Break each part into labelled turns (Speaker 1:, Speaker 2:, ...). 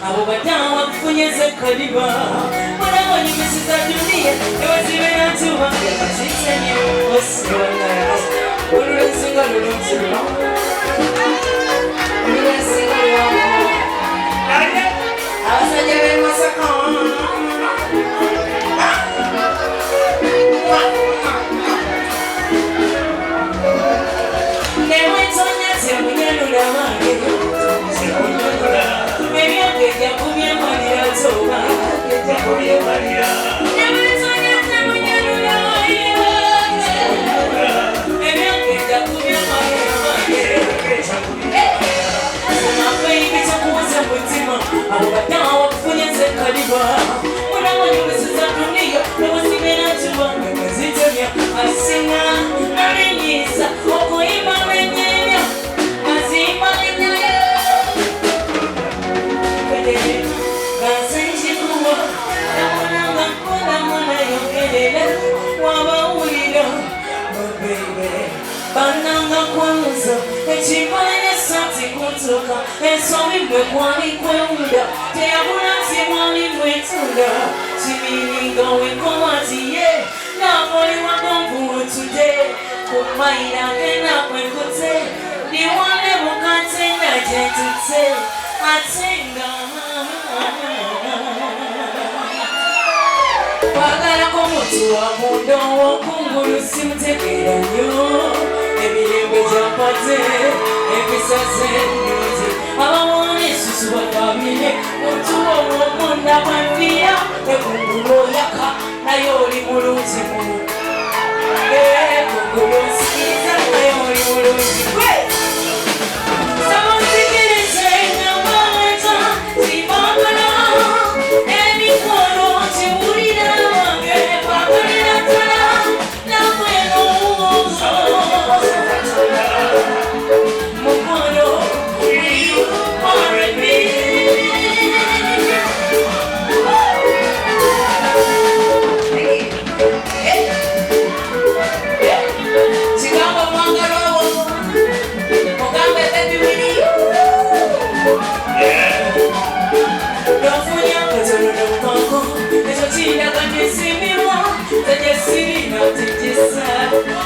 Speaker 1: abo badawa kufunyeze kaliba mwana wanyumisiza dunia ewazibera tuba yabasitanye osibona olulensinga lulunzirwa olulensinga lwawo abasajja b'emasaka newetonya temunyalula bange ebyogeja kubyemalira toba newetonya temunyalula ebyogeja kubyemalira bange amakweyigisa kuwoza mutima abo badawa wakufunyeze kaliba munawanyumisiza duniya newasigera tubanga ngazitemya asinga nalinyiza okuyimba menyenya mazimba enyayo gasenjikuwa namunanga kola mwana yogerera wabawulira mabebe bananga kwanza ekibale sati kutuka ensobi mwe kwali kwewuda teyabula nti mwali mwetunda kimiringa wenkomatiye nakoliwogonvuutude kumayira gena kwekute niwane mukatenda gyetute atenga kwagalako mutu wamundo wokungulu simutegeera nnyo emirembe gyapate ebisaze ennungi abawoona esusu bagabine mutu omwomunda bwanviya ekungulu oyaka naye oli mulungi mu ekungulu nsikiriza naye oli mulungi gwe samunsikirize ngambaweta zibagala emikono kiwulira wange bakolera ddala namweno mukono R&B kigamba mwangalwawo mugambe baby wiliyo nofunya katono nomukongo ekyo kindaga nesimirwa tejesirina tegesa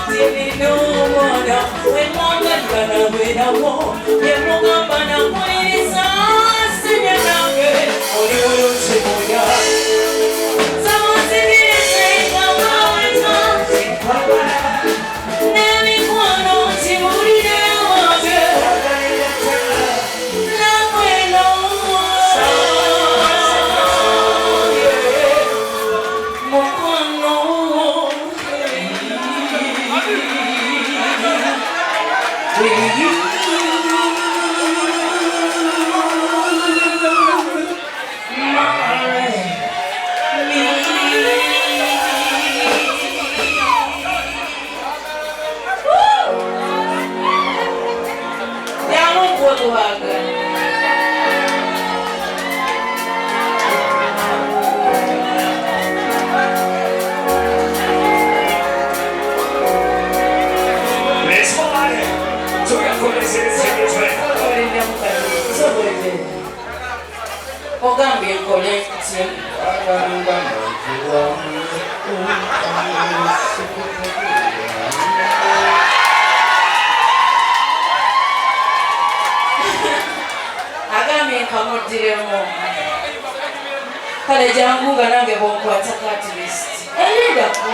Speaker 1: tirina omwana wemwangalira nabwerawo yemugamba nakwiriza sinya nange oli bulungi moya samunsikirize ngambaweta n'emikono kiwulire wange nakweno mukono ogambye nkole nti agambye nkamuddiremu kale jangu nga nange bonkwatako atlist eridako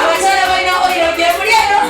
Speaker 1: Abachara baina oyo bye mulero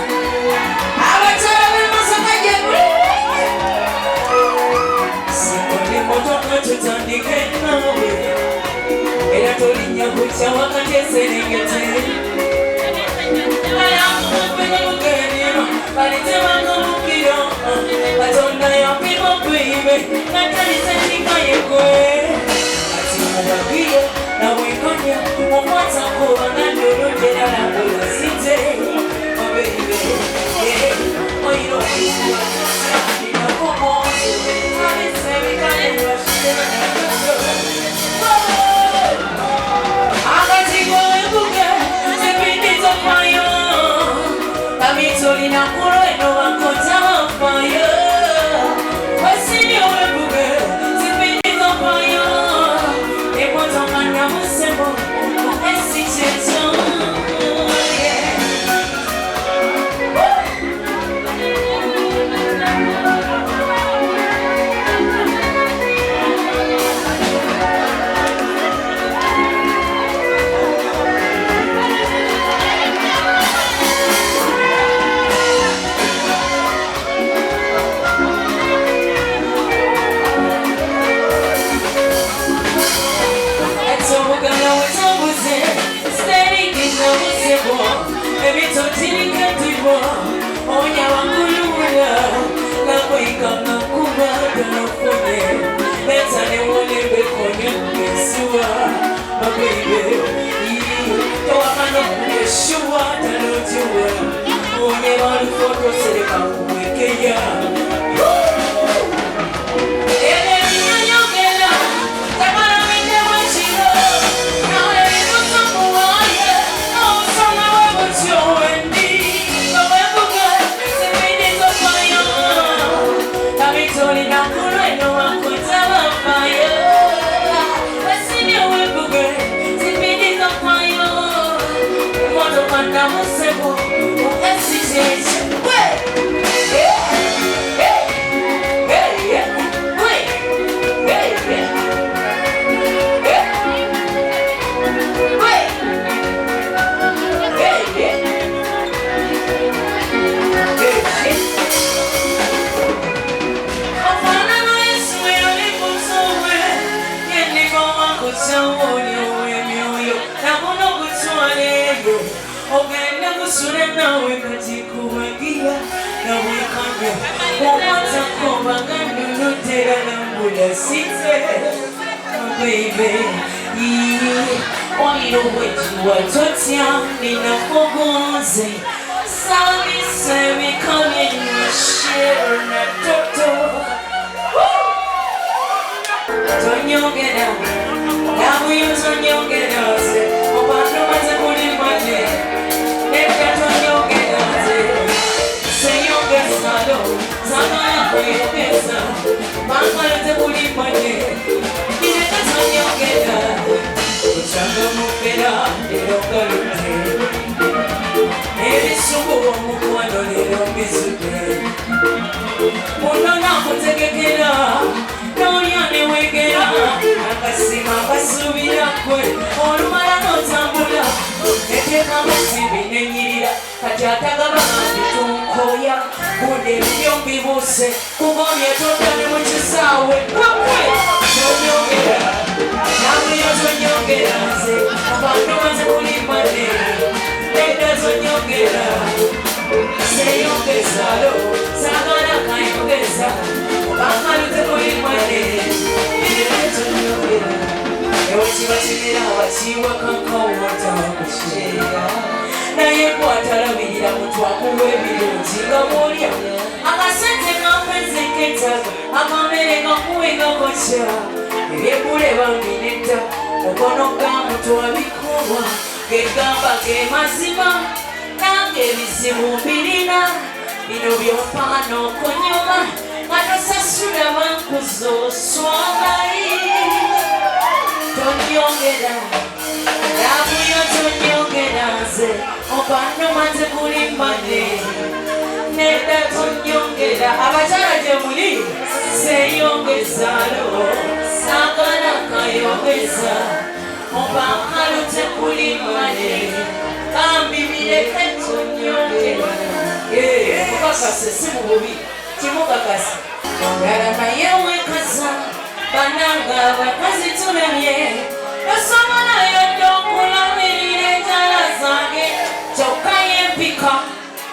Speaker 2: Bananga,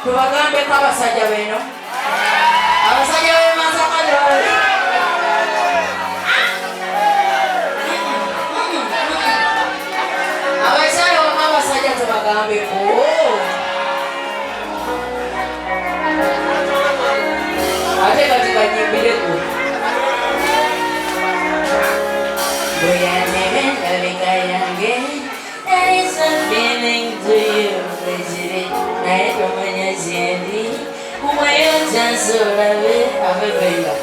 Speaker 1: tubagambe ko abasajja beno abasajja b'emasakadoli abakyala wama abasajja tubagambeko ate kati banyimbireko bweyandebe ndabika yange there is a feeling to you kwezire naye tomanya kyendi kumweyonjansolabe abebera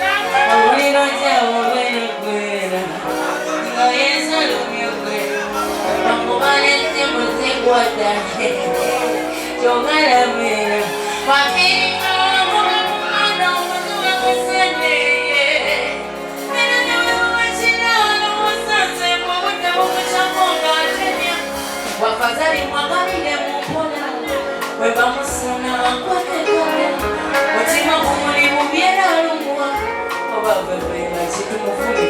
Speaker 1: obuliro kyawo bwenekwera ngayensalumyogwera bakubalette muzikwata kyogalamera wafiringaomumana omutuwa kusendeye era newewakiralo musanze mubudde bumucakonga atenya wafadhali mwagalire mumpola webamusuna bakwekekale mutima gumuli mubyera lumwa obabebera kitumufuni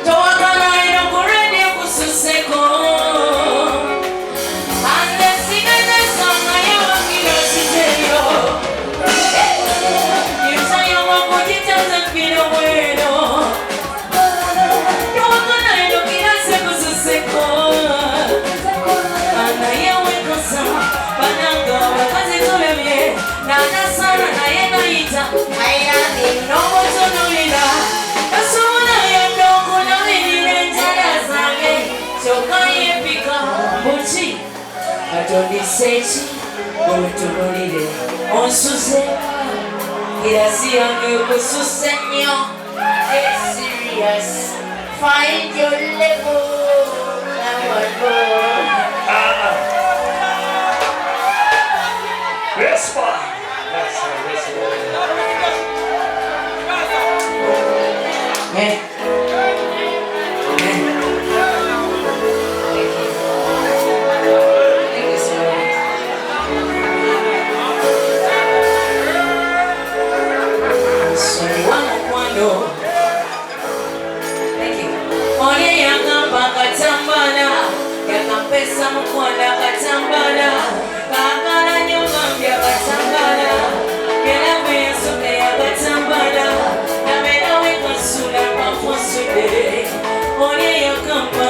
Speaker 1: towakalaira kuredi kususeko andesigazesanga yawakiro kiteyo yusayoma kukitaze mpiro bwero towakalaira kirase kususeko anayewekasa bananga bakazi tulebye nanasana naye nayita ayirandi nomutunulira kasobola yadde okulabirira enjala zange kyokka yempika buki katondiseki obutunulire onsuze irasi yange ekususse nnyo serious find your level
Speaker 2: This one. That's how this one.
Speaker 1: Hey. Pesa mkwanda katambala kakala nyongambya katambala era bweyasoka yakatambala namera wekasula mafusude oli yakamba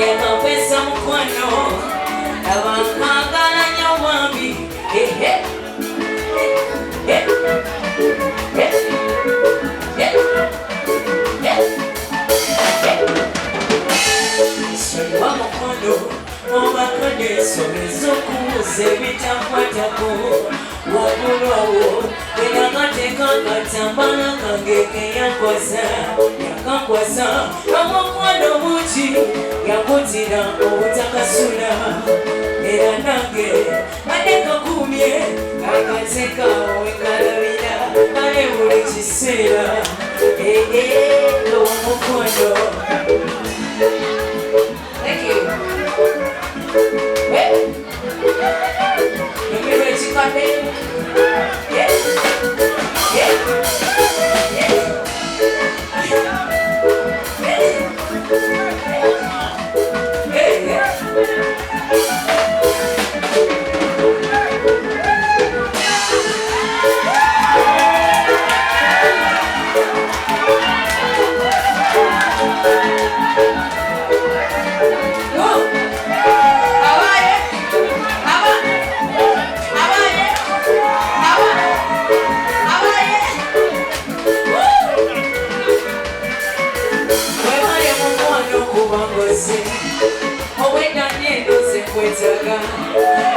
Speaker 1: yakapesa mukwano abakagala nyowambi wamukono obakadesobeza okuwuza ebitakwatako wabulwawo erakateeka katambala kange keyakwasa yakakwasa omukwano bungi yakutira obutakasula era nange badde kakumye akateeka wekalabira kale buli kiseera omukwano. Thank you. Hey. Let me raise you my name. Yeah. Yeah. Yeah. Hey. Yeah.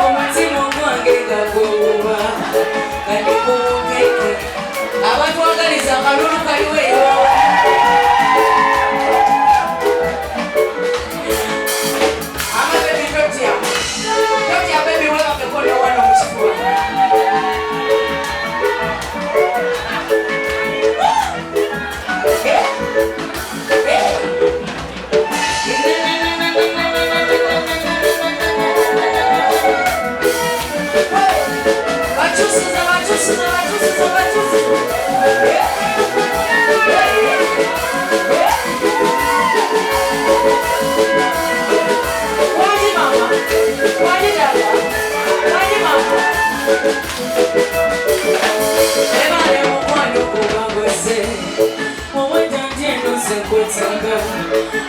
Speaker 1: Omutima gwange gagoba kalikunkeke abatwagaliza akalulu kaliweyo amabebi totya bebi webakekola wana mukifuba Bachusa.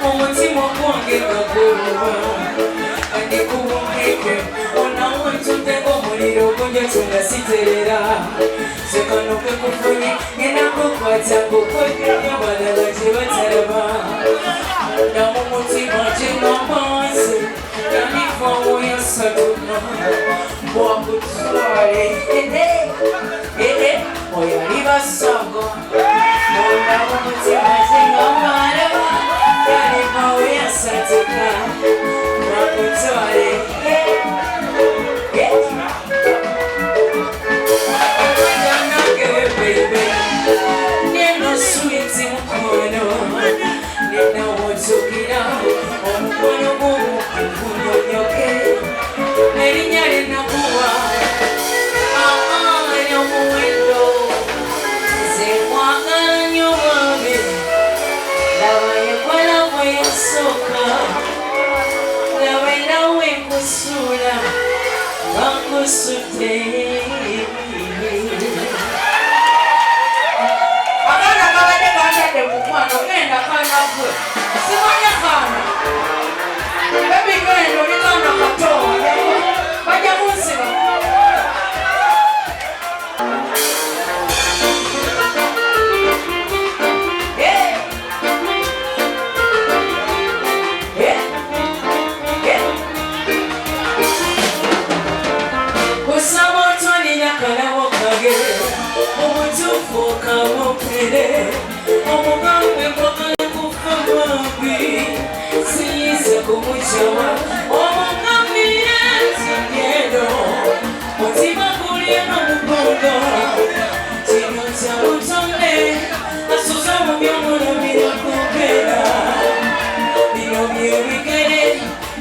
Speaker 1: umutima gwange nga guluma kandi kuwumbike onawe ntuteko omuliro ogunjatu nga siterera sekano kekufunye ngenda kukwata ngukwekenya balala gye batalaba namu mutima gyengamazi yandifawoyo satuna bwakutwale oyo ali basago ondamu mutima gyengamala yandifawoyo satuka bwakutwale neno switi mukono nena wotukira omukono gumu gunyonyoke erinnya lyenakuwa amaanyi omuwendo nze mwagala nnyo bambi laba yekola bwe yasooka laba era wenkusuula bankusudde akaana kabadde kandadde mukwano genda kaana gwe simanya kaana bebi genda oli kaana kato bajja kunsiba kusaba otwalina kalabo kage obutuufu okamupere omugambe kwagala kufa bambi siyinza kumukyawa omugambire ntigendo mutima gulyeno mugogo kino kya butonde asuza mu byomulabira kumpera bino byebigere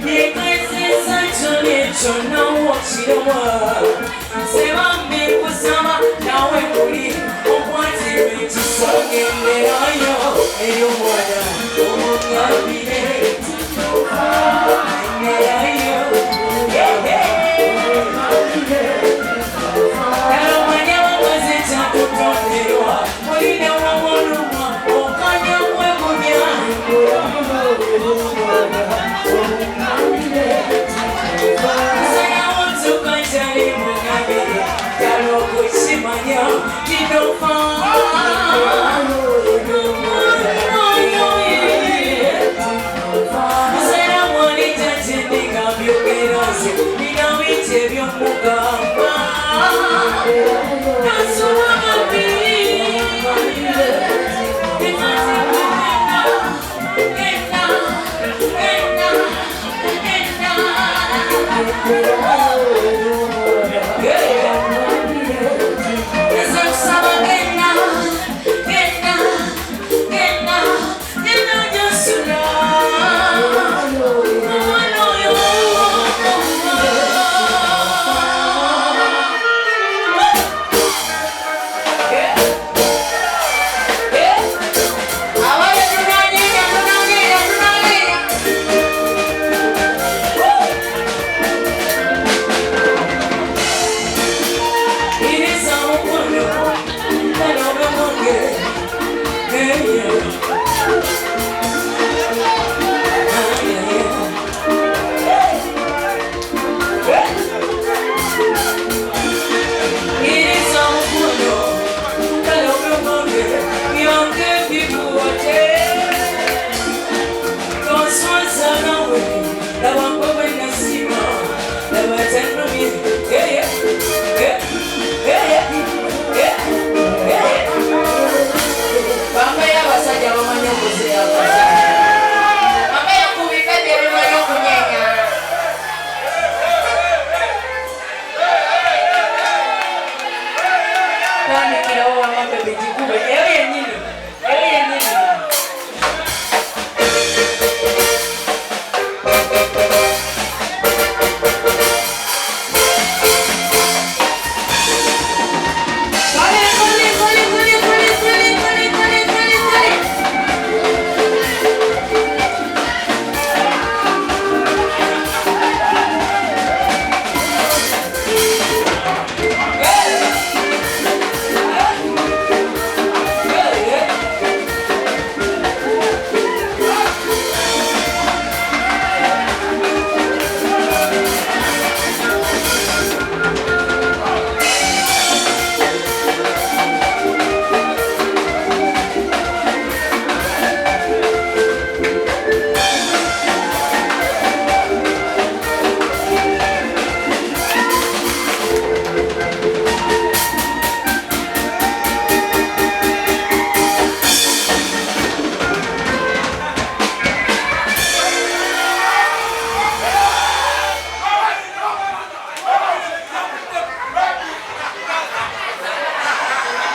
Speaker 1: byekazisa kyoni kyonna wokirwa sebambi kusaba nawe kuli okwatirwa ekisa genderayo ey'omwana omugambire genderayo alomanya bamaze kyakutonderwa olina wamuluma okanya kwegumya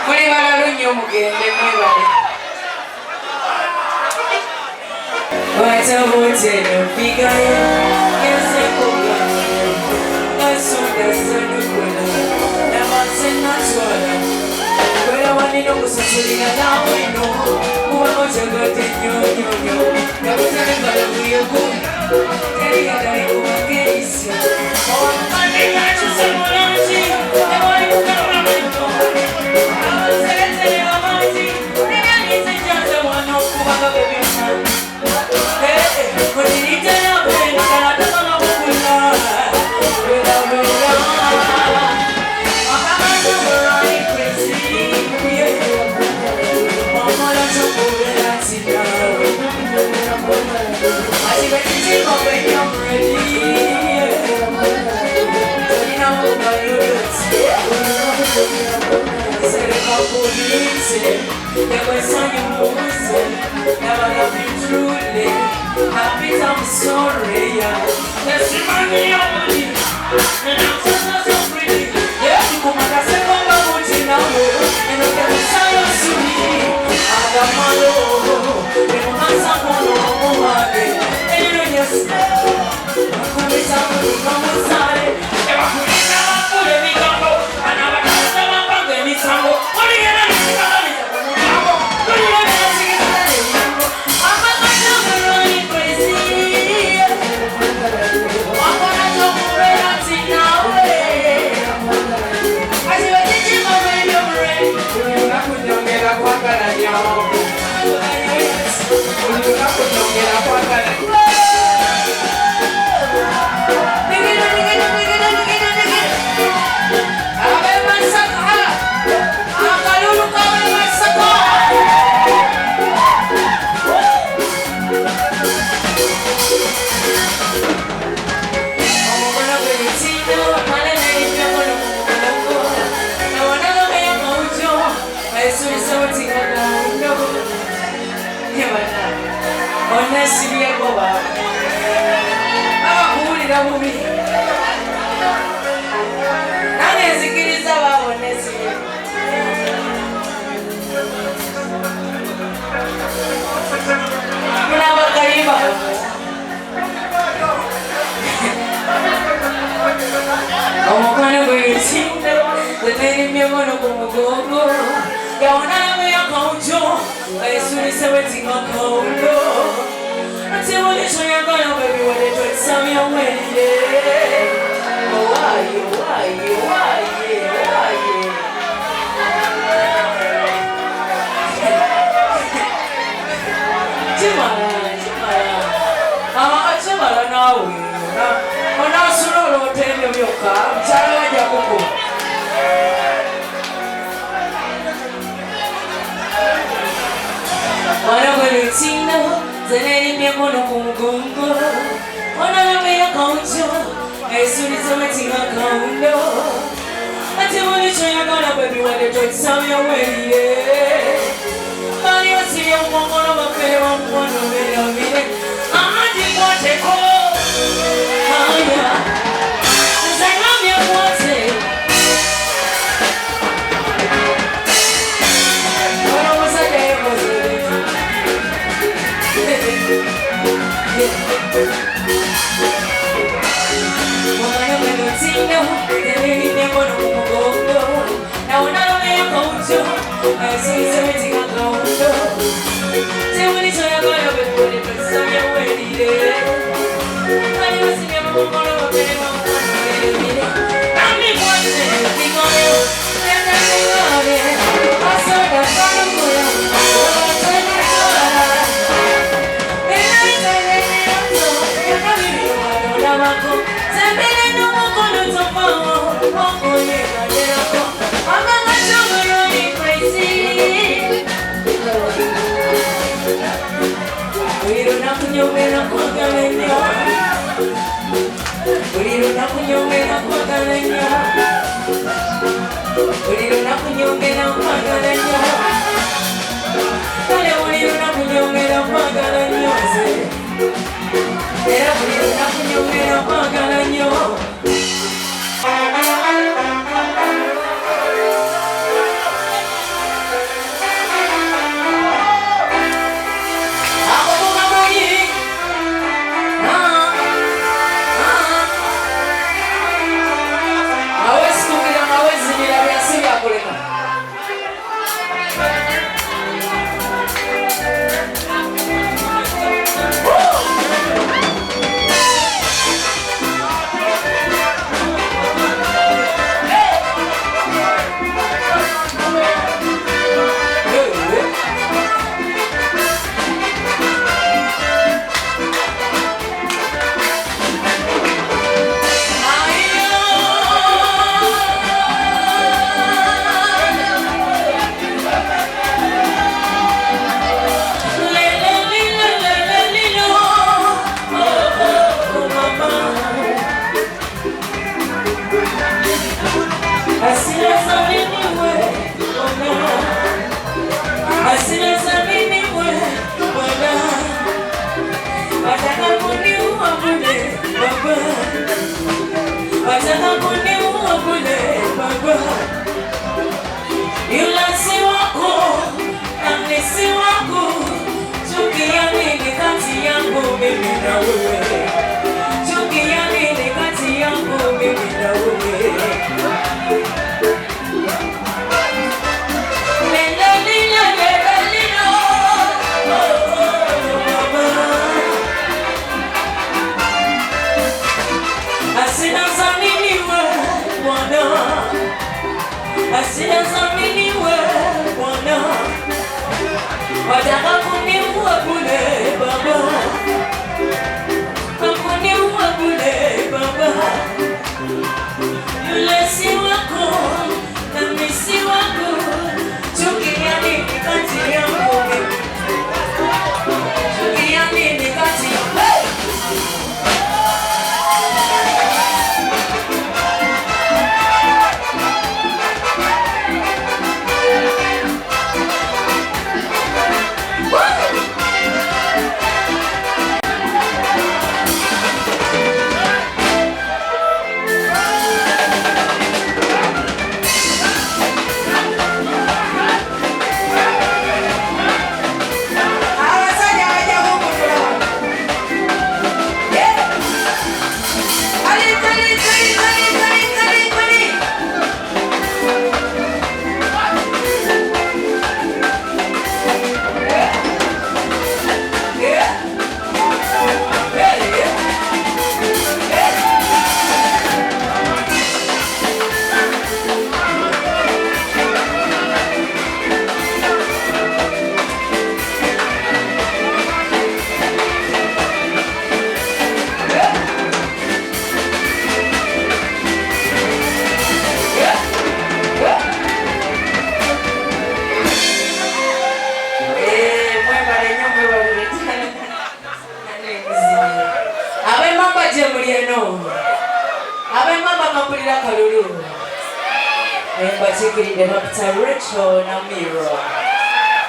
Speaker 1: muli balalo nnyo mugende mwebale wataboteno figayo yasekogano gasonda sanukola nabasenatwala kwera wanino kusasulira naweno kubakojagote nyonyonyo nakutalembalabuyeku teriyadalikumakeisa owakandeyakisemulangi ewalikukalalamento abaseretere amanzi nebyandizenjaze wano okubaga bebyona I'm sorry, yeah. Let's remind me of money. And I'm so pretty. Yeah, you come and I say, come back with you now. And I can say, I'm sorry. I'm a malo. And I'm a malo. And you know, yes. I'm going to come inside. And I'm going to put a big combo. And I'm going to tell my bank and it's combo. What do you know?
Speaker 3: We're not
Speaker 1: mimi na wewe. Chuki ya nini kati yangu mimi na wewe? Asinazaminiwe Bwana, wataka kuniua bure Baba, kuniua bure Baba. Yule si wako na mimi si wako, chuki ya nini kati yangu mimi? Chuki ya nini kati yangu? Abe mama mapulira kalulu. Emba chikiride Dr. Rachel Namiro.